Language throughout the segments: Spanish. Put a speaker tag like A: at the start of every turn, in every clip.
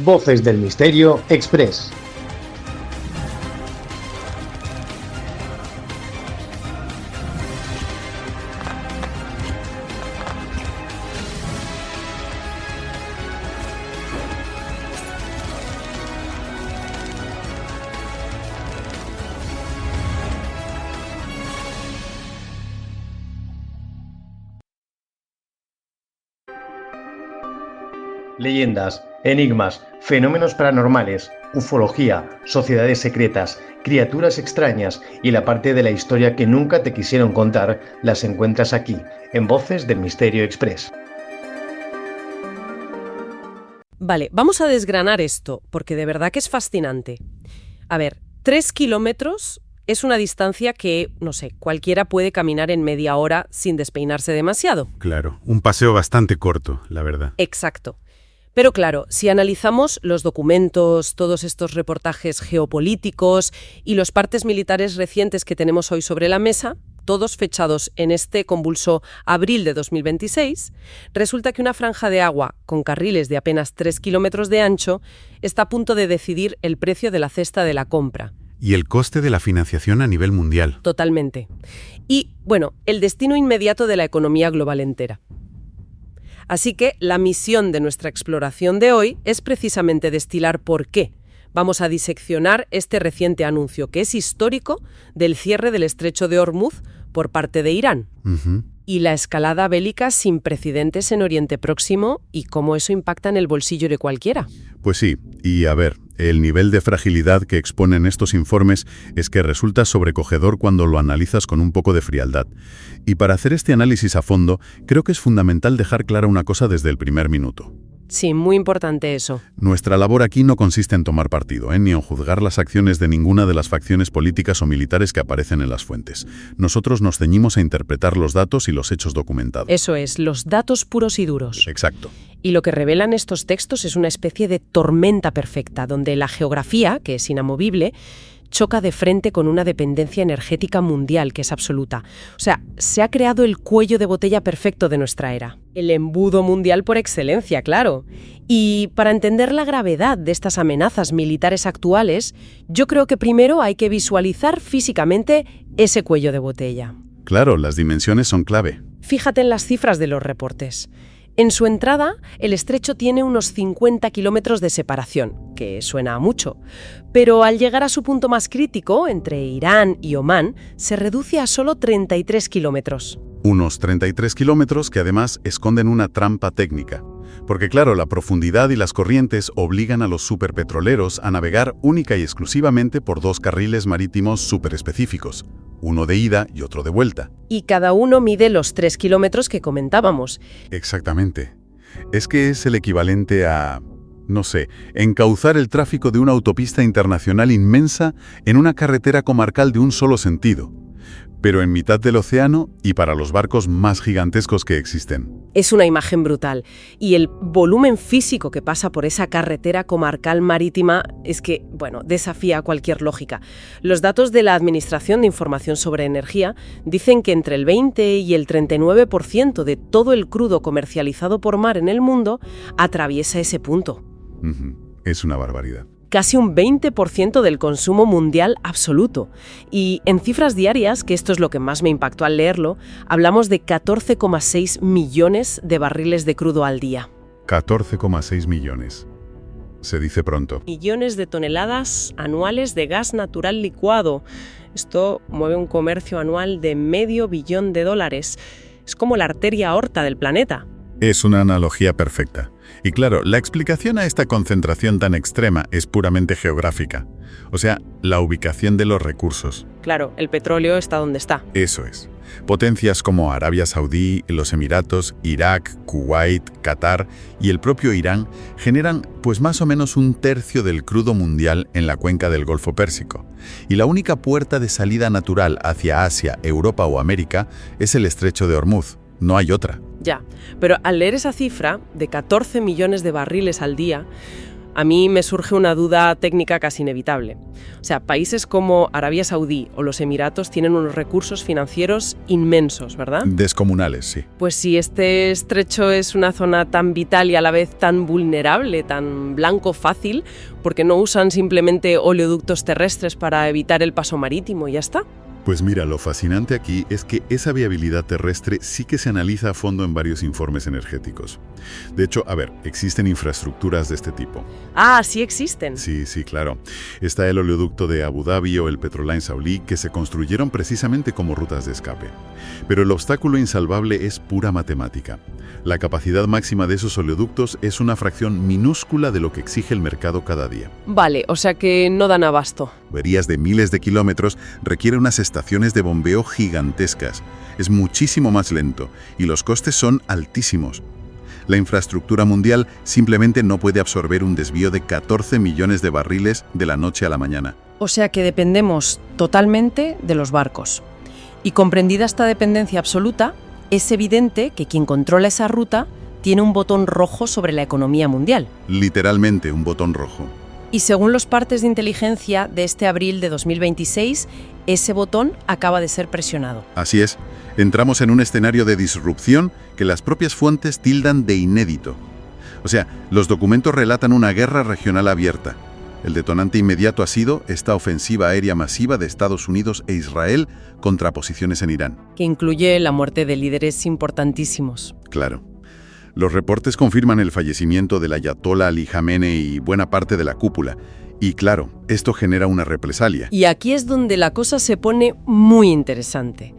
A: Voces del Misterio Express. Leyendas, enigmas, fenómenos paranormales, ufología, sociedades secretas, criaturas extrañas y la parte de la historia que nunca te quisieron contar las encuentras aquí, en Voces del Misterio Express.
B: Vale, vamos a desgranar esto, porque de verdad que es fascinante. A ver, 3 kilómetros es una distancia que, no sé, cualquiera puede caminar en media hora sin despeinarse demasiado.
C: Claro, un paseo bastante corto, la verdad.
B: Exacto. Pero claro, si analizamos los documentos, todos estos reportajes geopolíticos y los partes militares recientes que tenemos hoy sobre la mesa, todos fechados en este convulso abril de 2026, resulta que una franja de agua con carriles de apenas 3 kilómetros de ancho está a punto de decidir el precio de la cesta de la compra.
C: Y el coste de la financiación a nivel mundial.
B: Totalmente. Y, bueno, el destino inmediato de la economía global entera. Así que la misión de nuestra exploración de hoy es precisamente destilar por qué. Vamos a diseccionar este reciente anuncio, que es histórico, del cierre del estrecho de Hormuz por parte de Irán. Y la escalada bélica sin precedentes en Oriente Próximo y cómo eso impacta en el bolsillo de cualquiera.
C: Pues sí, y a ver, el nivel de fragilidad que exponen estos informes es que resulta sobrecogedor cuando lo analizas con un poco de frialdad. Y para hacer este análisis a fondo, creo que es fundamental dejar clara una cosa desde el primer minuto.
B: Sí, muy importante eso.
C: Nuestra labor aquí no consiste en tomar partido, ni en juzgar las acciones de ninguna de las facciones políticas o militares que aparecen en las fuentes. Nosotros nos ceñimos a interpretar los datos y los hechos documentados.
B: Eso es, los datos puros y duros.
C: Exacto.
B: Y lo que revelan estos textos es una especie de tormenta perfecta, donde la geografía, que es inamovible, choca de frente con una dependencia energética mundial que es absoluta. O sea, se ha creado el cuello de botella perfecto de nuestra era. El embudo mundial por excelencia, claro. Y para entender la gravedad de estas amenazas militares actuales, yo creo que primero hay que visualizar físicamente ese cuello de botella.
C: Claro, las dimensiones son clave.
B: Fíjate en las cifras de los reportes. En su entrada, el estrecho tiene unos 50 kilómetros de separación, que suena a mucho. Pero al llegar a su punto más crítico, entre Irán y Omán, se reduce a solo 33 kilómetros.
C: Unos 33 kilómetros que además esconden una trampa técnica. Porque claro, la profundidad y las corrientes obligan a los superpetroleros a navegar única y exclusivamente por 2 carriles marítimos superespecíficos, uno de ida y otro de vuelta.
B: Y cada uno mide los 3 kilómetros que comentábamos.
C: Exactamente. Es que es el equivalente a, no sé, encauzar el tráfico de una autopista internacional inmensa en una carretera comarcal de un solo sentido, pero en mitad del océano y para los barcos más gigantescos que existen.
B: Es una imagen brutal. Y el volumen físico que pasa por esa carretera comarcal marítima es que, bueno, desafía cualquier lógica. Los datos de la Administración de Información sobre Energía dicen que entre el 20 y el 39% de todo el crudo comercializado por mar en el mundo atraviesa ese punto.
C: Es una barbaridad.
B: Casi un 20% del consumo mundial absoluto. Y en cifras diarias, que esto es lo que más me impactó al leerlo, hablamos de 14,6 millones de barriles de crudo al día.
C: 14,6 millones. Se dice pronto.
B: Millones de toneladas anuales de gas natural licuado. Esto mueve un comercio anual de $500 billón. Es como la arteria aorta del planeta.
C: Es una analogía perfecta. Y claro, la explicación a esta concentración tan extrema es puramente geográfica. O sea, la ubicación de los recursos.
B: Claro, el petróleo está donde está.
C: Eso es. Potencias como Arabia Saudí, los Emiratos, Irak, Kuwait, Qatar y el propio Irán generan pues más o menos 1/3 del crudo mundial en la cuenca del Golfo Pérsico. Y la única puerta de salida natural hacia Asia, Europa o América es el estrecho de Hormuz. No hay otra.
B: Ya, pero al leer esa cifra de 14 millones de barriles al día, a mí me surge una duda técnica casi inevitable. O sea, países como Arabia Saudí o los Emiratos tienen unos recursos financieros inmensos, ¿verdad?
C: Descomunales, sí.
B: Pues si este estrecho es una zona tan vital y a la vez tan vulnerable, tan blanco fácil, ¿por qué no usan simplemente oleoductos terrestres para evitar el paso marítimo y ya está?
C: Pues mira, lo fascinante aquí es que esa viabilidad terrestre sí que se analiza a fondo en varios informes energéticos. De hecho, existen infraestructuras de este tipo.
B: Ah, sí existen.
C: Sí, claro. Está el oleoducto de Abu Dhabi o el Petroline Saulí, que se construyeron precisamente como rutas de escape. Pero el obstáculo insalvable es pura matemática. La capacidad máxima de esos oleoductos es una fracción minúscula de lo que exige el mercado cada día.
B: Vale, o sea que no dan abasto.
C: Averías de miles de kilómetros requiere unas estaciones de bombeo gigantescas. Es muchísimo más lento y los costes son altísimos. La infraestructura mundial simplemente no puede absorber un desvío de 14 millones de barriles de la noche a la mañana.
B: O sea que dependemos totalmente de los barcos. Y comprendida esta dependencia absoluta, es evidente que quien controla esa ruta tiene un botón rojo sobre la economía mundial.
C: Literalmente un botón rojo.
B: Y según los partes de inteligencia de este abril de 2026, ese botón acaba de ser presionado.
C: Así es. Entramos en un escenario de disrupción que las propias fuentes tildan de inédito. O sea, los documentos relatan una guerra regional abierta. El detonante inmediato ha sido esta ofensiva aérea masiva de Estados Unidos e Israel contra posiciones en Irán.
B: Que incluye la muerte de líderes importantísimos.
C: Claro. Los reportes confirman el fallecimiento del ayatolá Ali Jamenei y buena parte de la cúpula. Y claro, esto genera una represalia.
B: Y aquí es donde la cosa se pone muy interesante.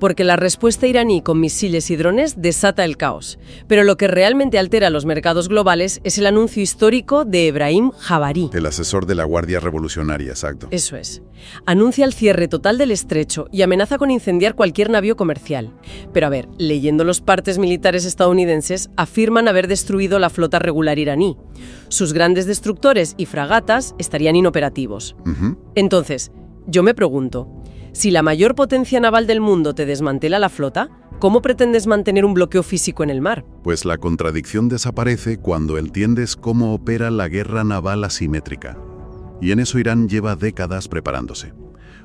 B: Porque la respuesta iraní con misiles y drones desata el caos. Pero lo que realmente altera los mercados globales es el anuncio histórico de Ebrahim Javari.
C: El asesor de la Guardia Revolucionaria, exacto.
B: Eso es. Anuncia el cierre total del estrecho y amenaza con incendiar cualquier navío comercial. Pero leyendo los partes militares estadounidenses, afirman haber destruido la flota regular iraní. Sus grandes destructores y fragatas estarían inoperativos. Entonces, yo me pregunto, si la mayor potencia naval del mundo te desmantela la flota, ¿cómo pretendes mantener un bloqueo físico en el mar?
C: Pues la contradicción desaparece cuando entiendes cómo opera la guerra naval asimétrica. Y en eso Irán lleva décadas preparándose.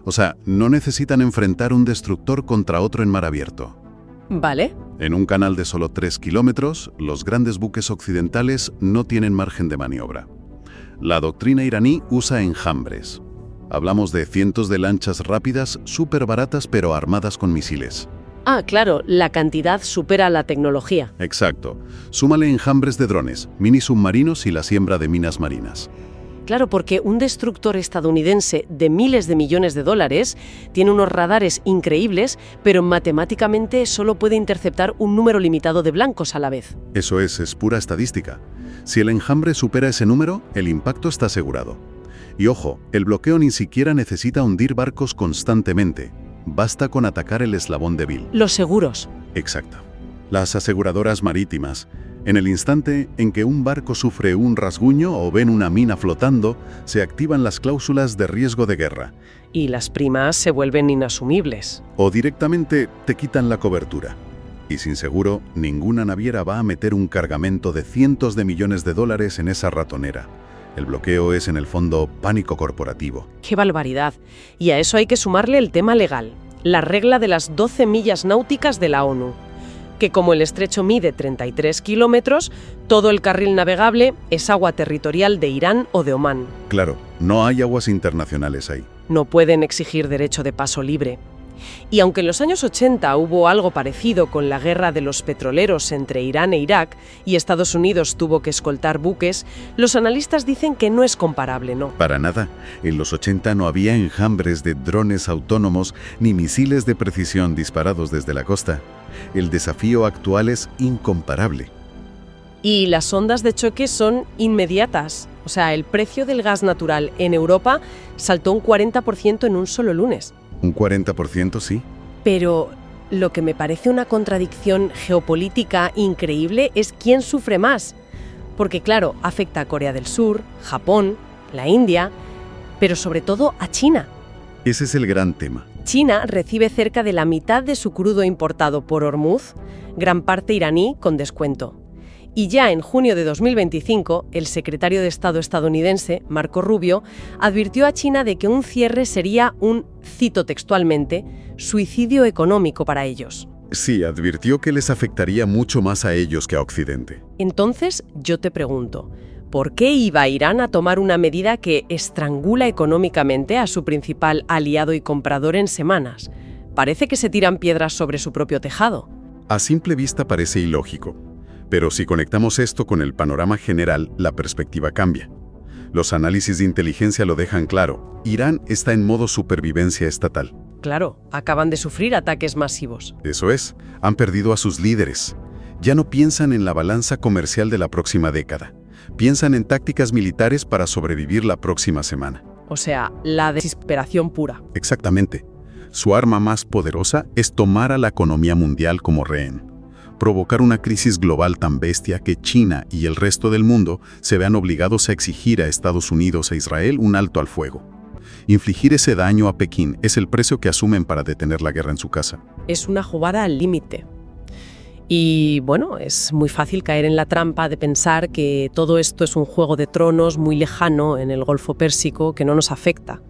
C: O sea, no necesitan enfrentar un destructor contra otro en mar abierto.
B: Vale.
C: En un canal de solo 3 kilómetros, los grandes buques occidentales no tienen margen de maniobra. La doctrina iraní usa enjambres. Hablamos de cientos de lanchas rápidas, súper baratas pero armadas con misiles.
B: Ah, claro, la cantidad supera la tecnología.
C: Exacto. Súmale enjambres de drones, mini submarinos y la siembra de minas marinas.
B: Claro, porque un destructor estadounidense de miles de millones de dólares tiene unos radares increíbles, pero matemáticamente solo puede interceptar un número limitado de blancos a la vez.
C: Eso es pura estadística. Si el enjambre supera ese número, el impacto está asegurado. Y ojo, el bloqueo ni siquiera necesita hundir barcos constantemente. Basta con atacar el eslabón débil.
B: Los seguros.
C: Exacto. Las aseguradoras marítimas. En el instante en que un barco sufre un rasguño o ven una mina flotando, se activan las cláusulas de riesgo de guerra.
B: Y las primas se vuelven inasumibles.
C: O directamente te quitan la cobertura. Y sin seguro, ninguna naviera va a meter un cargamento de cientos de millones de dólares en esa ratonera. El bloqueo es, en el fondo, pánico corporativo.
B: ¡Qué barbaridad! Y a eso hay que sumarle el tema legal, la regla de las 12 millas náuticas de la ONU, que como el estrecho mide 33 kilómetros, todo el carril navegable es agua territorial de Irán o de Omán.
C: Claro, no hay aguas internacionales ahí.
B: No pueden exigir derecho de paso libre. Y aunque en los años 80 hubo algo parecido con la guerra de los petroleros entre Irán e Irak y Estados Unidos tuvo que escoltar buques, los analistas dicen que no es comparable, ¿no?
C: Para nada. En los 80 no había enjambres de drones autónomos ni misiles de precisión disparados desde la costa. El desafío actual es incomparable.
B: Y las ondas de choque son inmediatas. O sea, el precio del gas natural en Europa saltó un 40% en un solo lunes.
C: Un 40% sí.
B: Pero lo que me parece una contradicción geopolítica increíble es quién sufre más. Porque claro, afecta a Corea del Sur, Japón, la India, pero sobre todo a China.
C: Ese es el gran tema.
B: China recibe cerca de la mitad de su crudo importado por Hormuz, gran parte iraní con descuento. Y ya en junio de 2025, el secretario de Estado estadounidense, Marco Rubio, advirtió a China de que un cierre sería un, cito textualmente, suicidio económico para ellos.
C: Sí, advirtió que les afectaría mucho más a ellos que a Occidente.
B: Entonces, yo te pregunto, ¿por qué iba Irán a tomar una medida que estrangula económicamente a su principal aliado y comprador en semanas? Parece que se tiran piedras sobre su propio tejado.
C: A simple vista parece ilógico, pero si conectamos esto con el panorama general, la perspectiva cambia. Los análisis de inteligencia lo dejan claro. Irán está en modo supervivencia estatal.
B: Claro, acaban de sufrir ataques masivos.
C: Eso es, han perdido a sus líderes. Ya no piensan en la balanza comercial de la próxima década. Piensan en tácticas militares para sobrevivir la próxima semana.
B: O sea, la desesperación pura.
C: Exactamente. Su arma más poderosa es tomar a la economía mundial como rehén. Provocar una crisis global tan bestia que China y el resto del mundo se vean obligados a exigir a Estados Unidos e Israel un alto al fuego. Infligir ese daño a Pekín es el precio que asumen para detener la guerra en su casa.
B: Es una jugada al límite. Y bueno, es muy fácil caer en la trampa de pensar que todo esto es un juego de tronos muy lejano en el Golfo Pérsico que no nos afecta.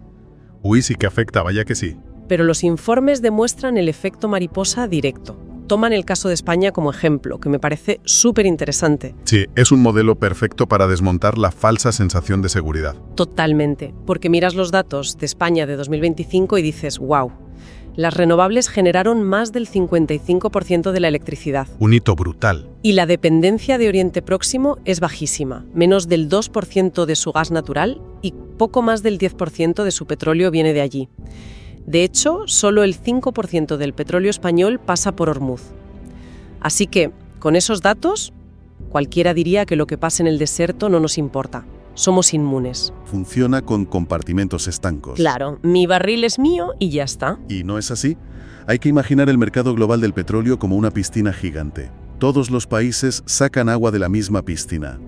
C: Uy, sí que afecta, vaya que sí.
B: Pero los informes demuestran el efecto mariposa directo. Toman el caso de España como ejemplo, que me parece súper interesante.
C: Sí, es un modelo perfecto para desmontar la falsa sensación de seguridad.
B: Totalmente, porque miras los datos de España de 2025 y dices, wow, las renovables generaron más del 55% de la electricidad.
C: Un hito brutal.
B: Y la dependencia de Oriente Próximo es bajísima, menos del 2% de su gas natural y poco más del 10% de su petróleo viene de allí. De hecho, solo el 5% del petróleo español pasa por Hormuz. Así que, con esos datos, cualquiera diría que lo que pase en el desierto no nos importa. Somos inmunes.
C: Funciona con compartimentos estancos.
B: Claro, mi barril es mío y ya está.
C: ¿Y no es así? Hay que imaginar el mercado global del petróleo como una piscina gigante. Todos los países sacan agua de la misma piscina.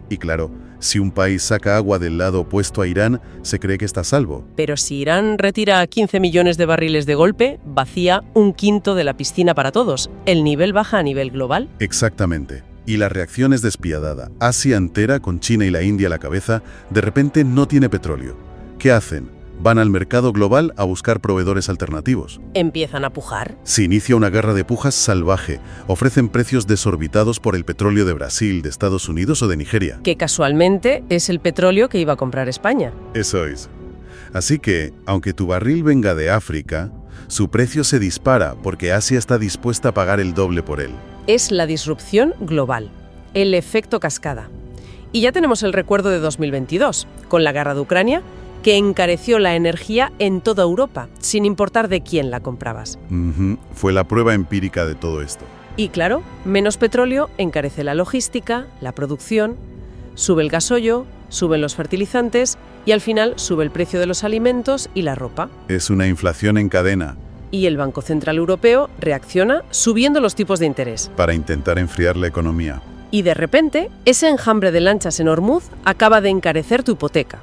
C: Y claro, si un país saca agua del lado opuesto a Irán, se cree que está a salvo.
B: Pero si Irán retira 15 millones de barriles de golpe, vacía un quinto de la piscina para todos. El nivel baja a nivel global.
C: Exactamente. Y la reacción es despiadada. Asia entera, con China y la India a la cabeza, de repente no tiene petróleo. ¿Qué hacen? Van al mercado global a buscar proveedores alternativos.
B: Empiezan a pujar.
C: Se inicia una guerra de pujas salvaje. Ofrecen precios desorbitados por el petróleo de Brasil, de Estados Unidos o de Nigeria.
B: Que casualmente es el petróleo que iba a comprar España.
C: Eso es. Así que, aunque tu barril venga de África, su precio se dispara porque Asia está dispuesta a pagar el doble por él.
B: Es la disrupción global, el efecto cascada. Y ya tenemos el recuerdo de 2022, con la guerra de Ucrania, que encareció la energía en toda Europa, sin importar de quién la comprabas.
C: Fue la prueba empírica de todo esto.
B: Y claro, menos petróleo encarece la logística, la producción, sube el gasoil, suben los fertilizantes y al final sube el precio de los alimentos y la ropa.
C: Es una inflación en cadena.
B: Y el Banco Central Europeo reacciona subiendo los tipos de interés.
C: Para intentar enfriar la economía.
B: Y de repente, ese enjambre de lanchas en Hormuz acaba de encarecer tu hipoteca.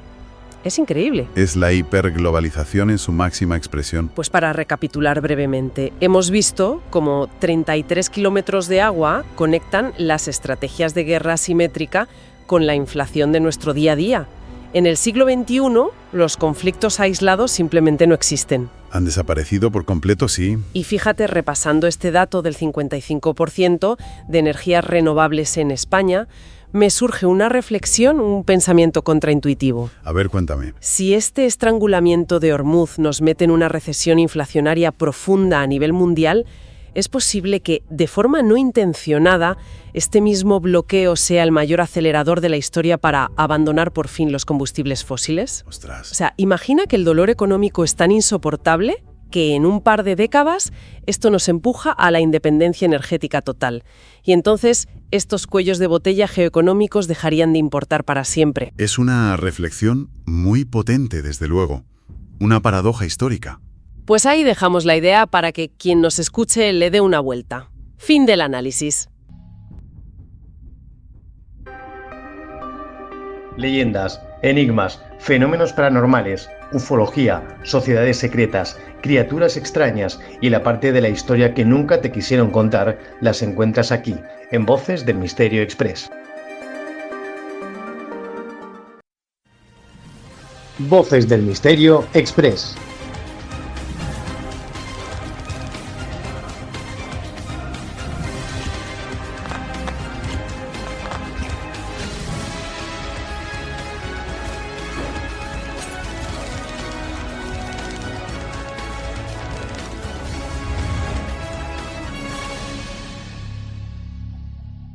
B: Es increíble.
C: Es la hiperglobalización en su máxima expresión.
B: Pues para recapitular brevemente, hemos visto cómo 33 kilómetros de agua conectan las estrategias de guerra asimétrica con la inflación de nuestro día a día. En el siglo XXI, los conflictos aislados simplemente no existen.
C: Han desaparecido por completo, sí.
B: Y fíjate, repasando este dato del 55% de energías renovables en España, me surge una reflexión, un pensamiento contraintuitivo.
C: A ver, cuéntame.
B: Si este estrangulamiento de Hormuz nos mete en una recesión inflacionaria profunda a nivel mundial, es posible que, de forma no intencionada, este mismo bloqueo sea el mayor acelerador de la historia para abandonar por fin los combustibles fósiles.
C: Ostras.
B: O sea, imagina que el dolor económico es tan insoportable que en un par de décadas esto nos empuja a la independencia energética total. Y entonces estos cuellos de botella geoeconómicos dejarían de importar para siempre.
C: Es una reflexión muy potente, desde luego. Una paradoja histórica.
B: Pues ahí dejamos la idea para que quien nos escuche le dé una vuelta. Fin del análisis.
A: Leyendas, enigmas, fenómenos paranormales, ufología, sociedades secretas, criaturas extrañas y la parte de la historia que nunca te quisieron contar las encuentras aquí, en Voces del Misterio Express. Voces del Misterio Express.